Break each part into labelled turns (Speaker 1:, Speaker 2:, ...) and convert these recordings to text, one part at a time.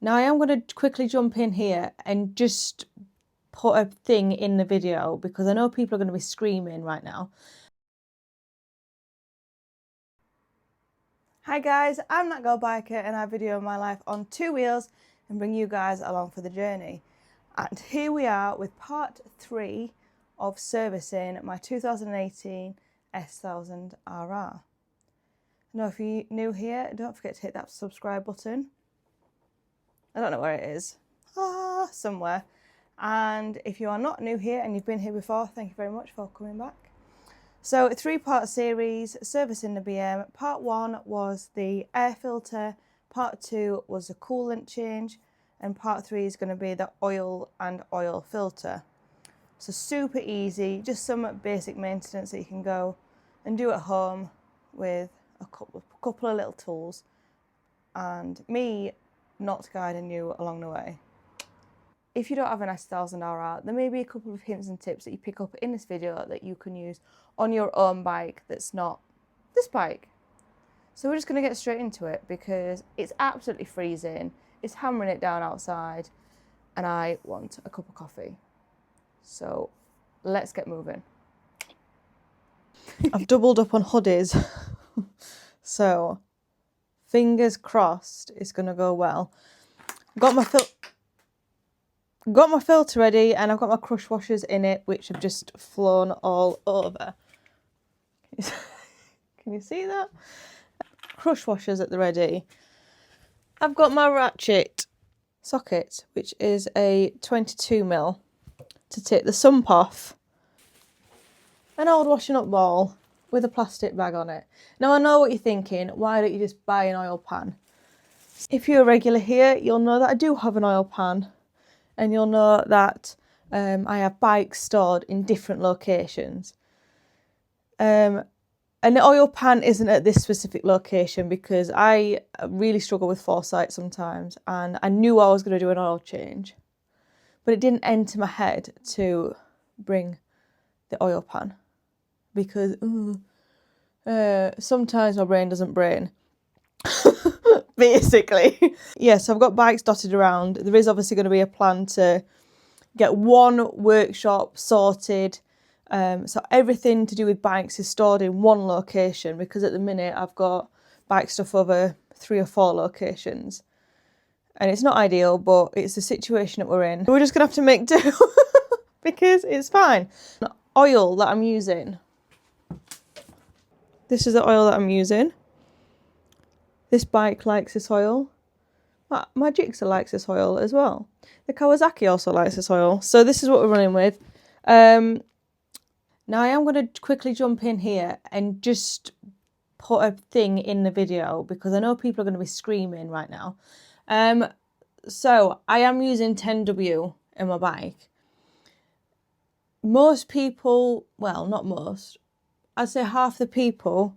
Speaker 1: Now I am going to quickly jump in here and just put a thing in the video because I know people are going to be screaming right now. Hi guys, I'm ThatGirlBiker and I video my life on two wheels and bring you guys along for the journey. And here we are with part 3 of servicing my 2018 S1000RR. Now if you're new here, don't forget to hit that subscribe button. I don't know where it is. Somewhere. And if you are not new here and you've been here before, thank you very much for coming back. So a 3-part series, servicing the BM. Part 1 was the air filter, part 2 was the coolant change, and part 3 is going to be the oil and oil filter. So super easy, just some basic maintenance that you can go and do at home with a couple of little tools and me not guiding you along the way. If you don't have an S1000RR, there may be a couple of hints and tips that you pick up in this video that you can use on your own bike that's not this bike. So we're just going to get straight into it because it's absolutely freezing, it's hammering it down outside, and I want a cup of coffee. So let's get moving. I've doubled up on hoodies, so fingers crossed it's going to go well. Got my filter ready and I've got my crush washers in it, which have just flown all over. Can you see that? Crush washers at the ready. I've got my ratchet socket, which is a 22mm to take the sump off. An old washing up ball with a plastic bag on it. Now I know what you're thinking, why don't you just buy an oil pan? If you're a regular here, you'll know that I do have an oil pan. And you'll know that I have bikes stored in different locations. And the oil pan isn't at this specific location because I really struggle with foresight sometimes, and I knew I was going to do an oil change, but it didn't enter my head to bring the oil pan because sometimes my brain doesn't brain. Basically. Yeah, so I've got bikes dotted around. There is obviously going to be a plan to get one workshop sorted. So everything to do with bikes is stored in one location because at the minute I've got bike stuff over 3 or 4 locations. And it's not ideal, but it's the situation that we're in. We're just going to have to make do because it's fine. The oil that I'm using. This is the oil that I'm using. This bike likes this oil. My Gixxer likes this oil as well. The Kawasaki also likes this oil. So this is what we're running with. Now I am going to quickly jump in here and just put a thing in the video because I know people are going to be screaming right now. So I am using 10W in my bike. Most people, well, not most, I'd say half the people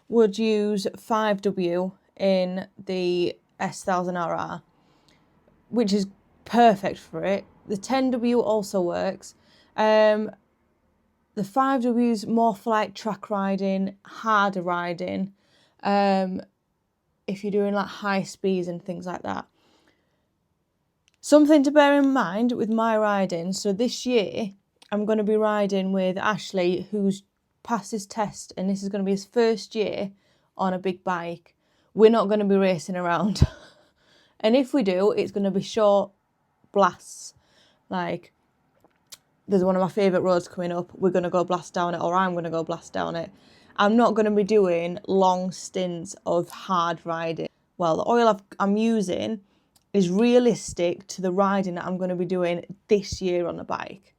Speaker 1: would use 5W in the S1000RR, which is perfect for it. The 10W also works. The 5W is more for like track riding, harder riding, if you're doing like high speeds and things like that. Something to bear in mind with my riding, so this year I'm going to be riding with Ashley, who's passed his test, and this is going to be his first year on a big bike. We're not going to be racing around. And if we do, it's going to be short blasts. Like, there's one of my favourite roads coming up. We're going to go blast down it, or I'm going to go blast down it. I'm not going to be doing long stints of hard riding. Well, the oil I'm using is realistic to the riding that I'm going to be doing this year on the bike.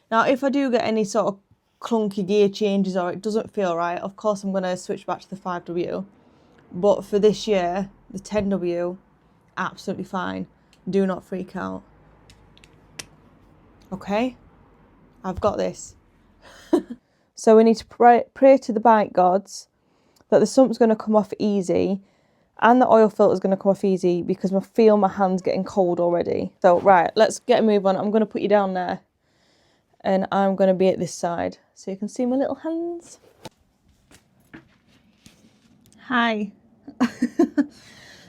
Speaker 1: Now, if I do get any sort of clunky gear changes or it doesn't feel right, of course I'm going to switch back to the 5W. But for this year, the 10W, absolutely fine. Do not freak out. Okay? I've got this. So we need to pray to the bike gods that the sump's going to come off easy and the oil filter's going to come off easy because I feel my hand's getting cold already. So, right, let's get a move on. I'm going to put you down there and I'm going to be at this side so you can see my little hands. Hi.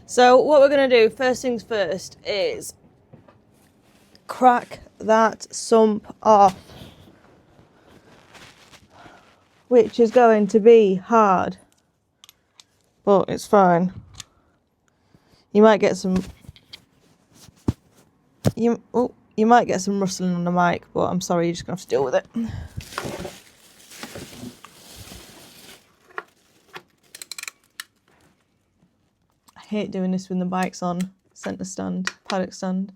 Speaker 1: So what we're going to do, first things first, is crack that sump off, which is going to be hard, but it's fine. You might get some you might get some rustling on the mic, but I'm sorry, you're just gonna have to deal with it. I hate doing this when the bike's on centre stand, paddock stand.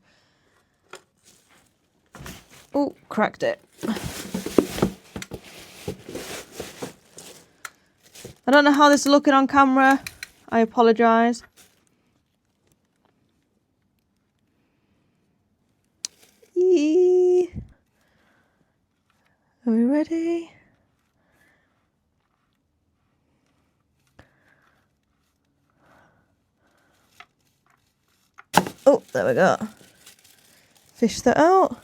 Speaker 1: Oh, cracked it. I don't know how this is looking on camera. I apologise. Are we ready? Oh, there we go. Fish that out.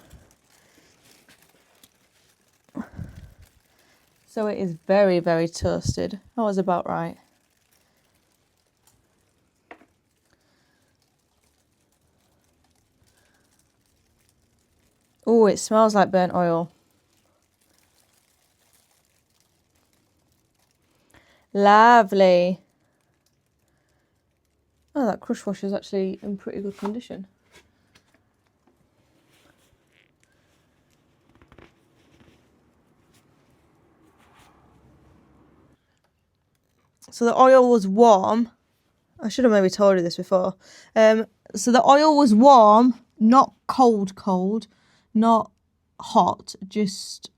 Speaker 1: So it is very, very toasted. That was about right. Oh, it smells like burnt oil. Lovely. Oh, that crush wash is actually in pretty good condition. So the oil was warm. I should have maybe told you this before. So the oil was warm, not cold, not hot, just,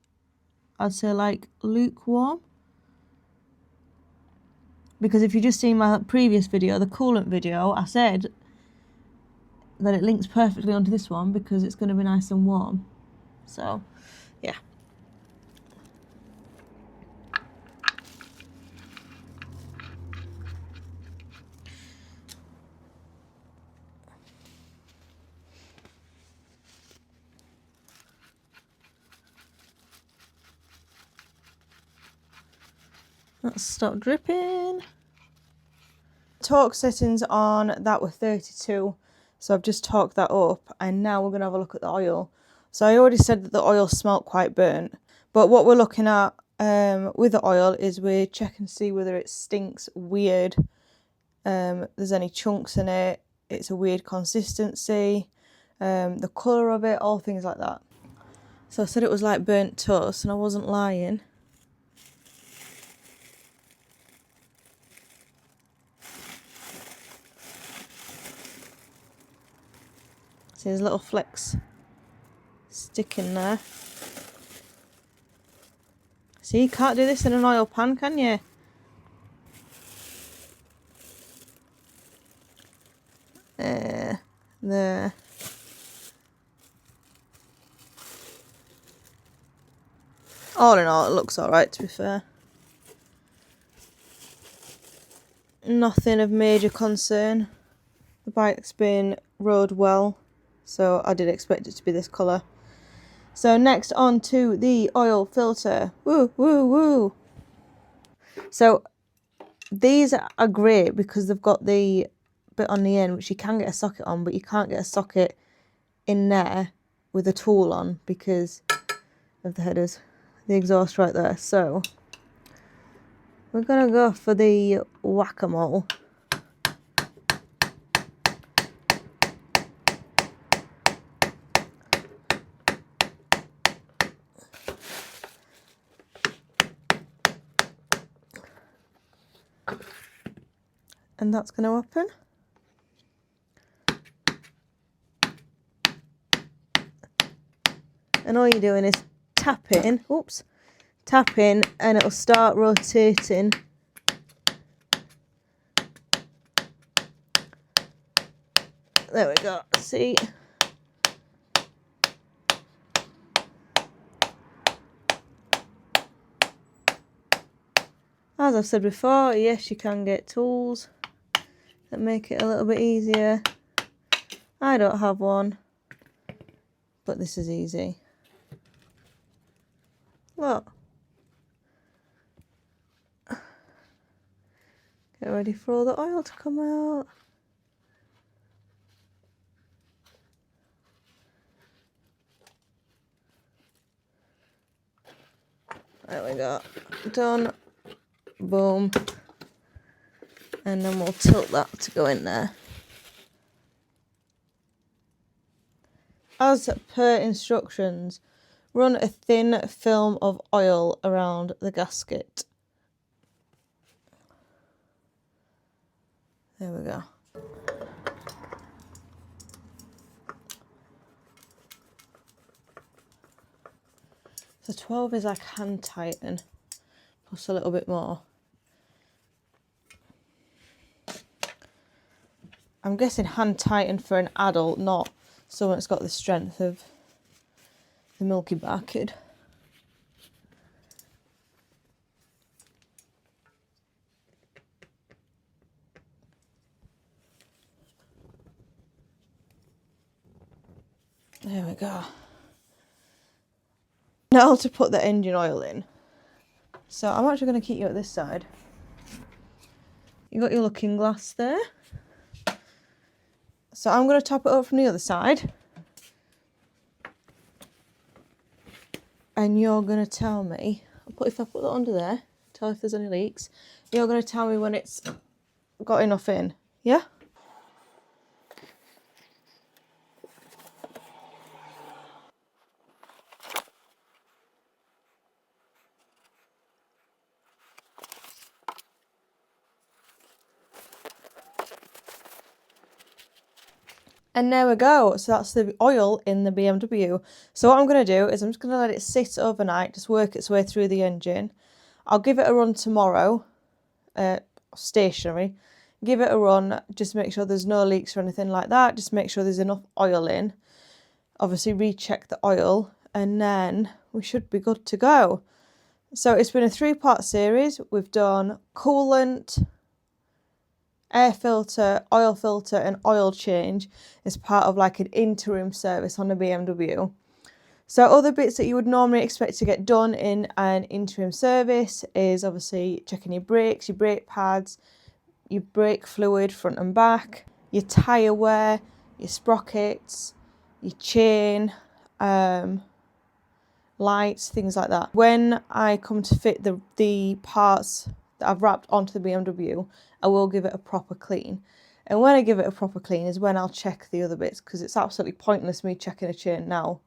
Speaker 1: I'd say like lukewarm. Because if you just seen my previous video, the Coolant video, I said that it links perfectly onto this one because it's going to be nice and warm. So, yeah. Let's stop dripping. Torque settings on that were 32, so I've just torqued that up, and now we're going to have a look at the oil. So I already said that the oil smelt quite burnt, but what we're looking at with the oil is we're checking to see whether it stinks weird, there's any chunks in it, it's a weird consistency, the colour of it, all things like that. So I said it was like burnt toast, and I wasn't lying. See, there's little flecks sticking there. See, you can't do this in an oil pan, can you? There. All in all, it looks alright, to be fair. Nothing of major concern. The bike's been rode well, so I did expect it to be this colour. So next on to the oil filter. Woo, woo, woo. So these are great because they've got the bit on the end which you can get a socket on, but you can't get a socket in there with a tool on because of the headers, the exhaust right there. So we're gonna go for the whack-a-mole. And that's going to open. And all you're doing is tapping, tapping, and it'll start rotating. There we go, see? As I've said before, yes, you can get tools that make it a little bit easier. I don't have one, but this is easy. Look. Get ready for all the oil to come out. There we go. Done. Boom. And then we'll tilt that to go in there. As per instructions, run a thin film of oil around the gasket. There we go. So 12 is like hand tighten, plus a little bit more. I'm guessing hand tighten for an adult, not someone that's got the strength of the Milky Bar kid. There we go. Now to put the engine oil in. So I'm actually going to keep you at this side. You got your looking glass there. So I'm going to top it up from the other side. And you're going to tell me, if I put that under there, tell if there's any leaks. You're going to tell me when it's got enough in, yeah? And there we go. So that's the oil in the BMW. So what I'm going to do is I'm just going to let it sit overnight, just work its way through the engine. I'll give it a run tomorrow, stationary. Give it a run, just make sure there's no leaks or anything like that. Just make sure there's enough oil in. Obviously recheck the oil and then we should be good to go. So it's been a 3-part series. We've done coolant, air filter, oil filter and oil change as part of like an interim service on a BMW. So other bits that you would normally expect to get done in an interim service is obviously checking your brakes, your brake pads, your brake fluid front and back, your tyre wear, your sprockets, your chain, lights, things like that. When I come to fit the parts that I've wrapped onto the BMW, I will give it a proper clean. And when I give it a proper clean is when I'll check the other bits, because it's absolutely pointless me checking a chain now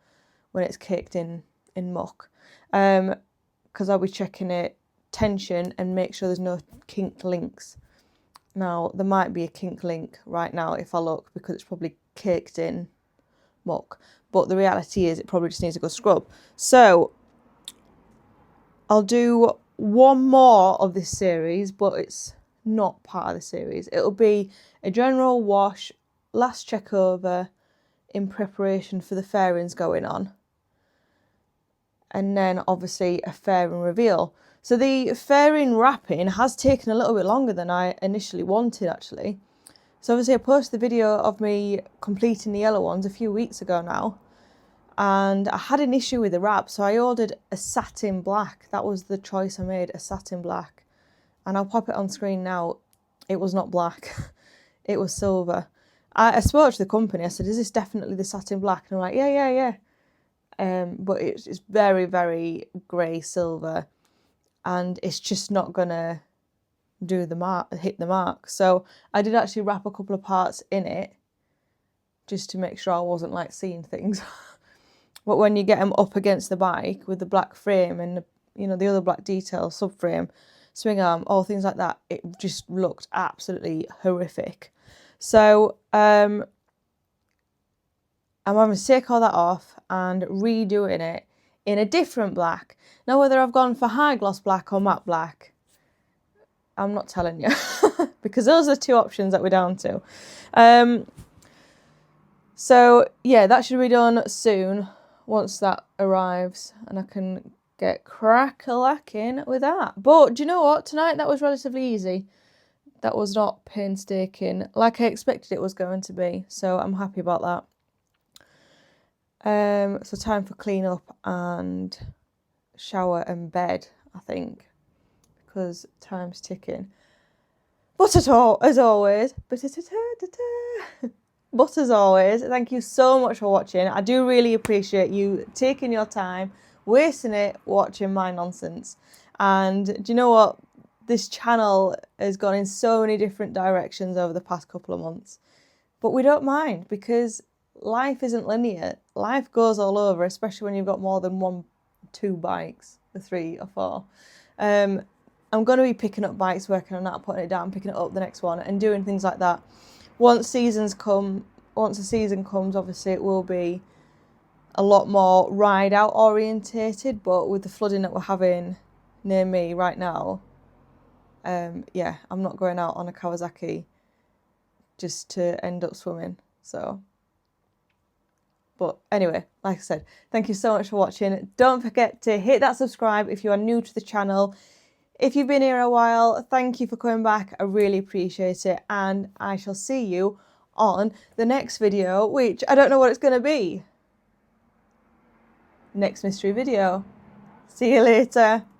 Speaker 1: when it's caked in muck. Because I'll be checking it tension and make sure there's no kinked links. Now, there might be a kink link right now if I look, because it's probably caked in muck. But the reality is it probably just needs a good scrub. So I'll do one more of this series, but it's not part of the series. It'll be a general wash, last check over in preparation for the fairings going on. And then obviously a fairing reveal. So the fairing wrapping has taken a little bit longer than I initially wanted actually. So obviously I posted the video of me completing the yellow ones a few weeks ago now. And I had an issue with the wrap, so I ordered a satin black. That was the choice I made, a satin black. And I'll pop it on screen now. It was not black. It was silver. I spoke to the company. I said, is this definitely the satin black? And I'm like, yeah. But it's very, very grey silver. And it's just not going to do the mark, hit the mark. So I did actually wrap a couple of parts in it just to make sure I wasn't like seeing things. But when you get them up against the bike with the black frame and the other black details, subframe, swing arm, all things like that, it just looked absolutely horrific. So I'm having to take all that off and redoing it in a different black. Now whether I've gone for high gloss black or matte black, I'm not telling you because those are the two options that we're down to. So yeah, that should be done soon once that arrives and I can get crack-a-lacking with that. But do you know what? Tonight that was relatively easy. That was not painstaking like I expected it was going to be. So I'm happy about that. So time for clean up and shower and bed, I think, because time's ticking. But as always, thank you so much for watching. I do really appreciate you taking your time, wasting it watching my nonsense. And do you know what? This channel has gone in so many different directions over the past couple of months. But we don't mind, because life isn't linear. Life goes all over, especially when you've got more than 1, 2 bikes, or 3 or 4. I'm going to be picking up bikes, working on that, putting it down, picking it up the next one, and doing things like that. Once the season comes, obviously it will be a lot more ride out orientated, but with the flooding that we're having near me right now, yeah, I'm not going out on a Kawasaki just to end up swimming. So, but anyway, like I said, thank you so much for watching. Don't forget to hit that subscribe if you are new to the channel. If you've been here a while, thank you for coming back. I really appreciate it. And I shall see you on the next video, which I don't know what it's going to be. Next mystery video. See you later.